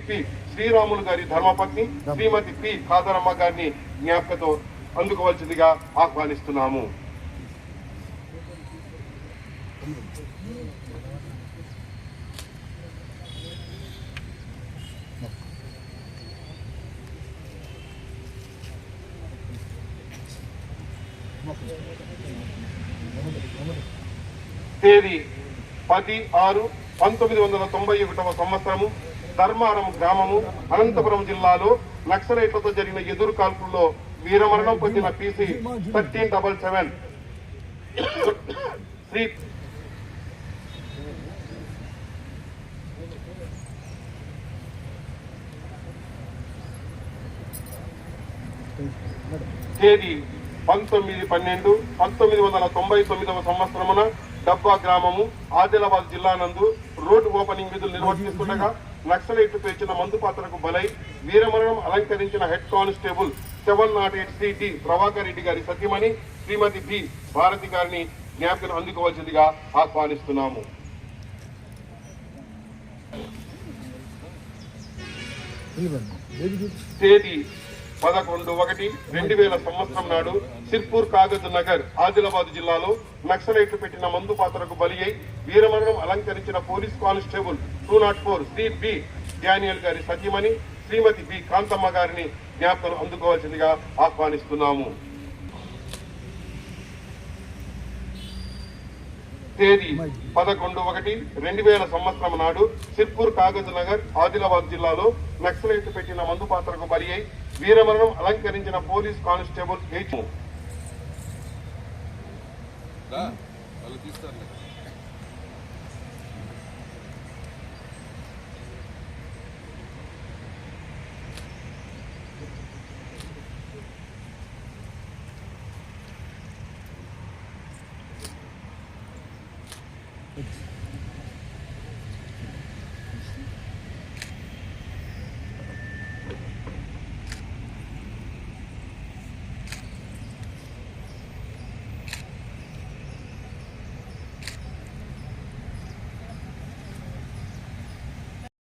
P Sriramulu గారి ధర్మపత్ని శ్రీమతి P ఖాదరమ్మ గారిని జ్ఞాపకతో అందుకోవాల్సిందిగా ఆహ్వానిస్తున్నాము. తేదీ 10/6/1991 సంవత్సరము ధర్మారం గ్రామము అనంతపురం జిల్లాలో నక్సలైట్లతో జరిగిన ఎదురు కాల్పుల్లో వీరమరణం పొందిన PC 1377 శ్రీ తేదీ 19/12/1999 సంవత్సరమున డబ్బా గ్రామము ఆదిలాబాద్ జిల్లా నందు రోడ్డు ఓపెనింగ్ విధులు నిర్వర్తిస్తుండగా నక్సలైట్లు పేర్చిన మందు పాత్రకు బలై వీరమరణం అలంకరించిన head constable 708 CT Prabhakar Reddy గారి సతీమణి శ్రీమతి బి భారతి గారిని జ్ఞాపకం అందుకోవాల్సిందిగా ఆహ్వానిస్తున్నాము. తేదీ 11/1/2000 సంవత్సరం నాడు సిర్పూర్ కాగజ్ నగర్ ఆదిలాబాద్ జిల్లాలో నక్సలైట్లు పెట్టిన మందు పాత్రకు బలి అయి వీరమరణం అలంకరించిన police constable 204 Shri B Daniel గారి సతీమణి శ్రీమతి బి కాంతమ్మ గారిని జ్ఞాపకం అందుకోవాల్సిందిగా ఆహ్వానిస్తున్నాము. తేదీ 11/1/2000 సంవత్సరం నాడు సిర్పూర్ కాగజ్ నగర్ ఆదిలాబాద్ జిల్లాలో నక్సలైట్లు పెట్టిన మందు పాత్రకు బలి అయి వీరమరణం అలంకరించిన పోలీస్ కానిస్టేబుల్ 8 Thanks.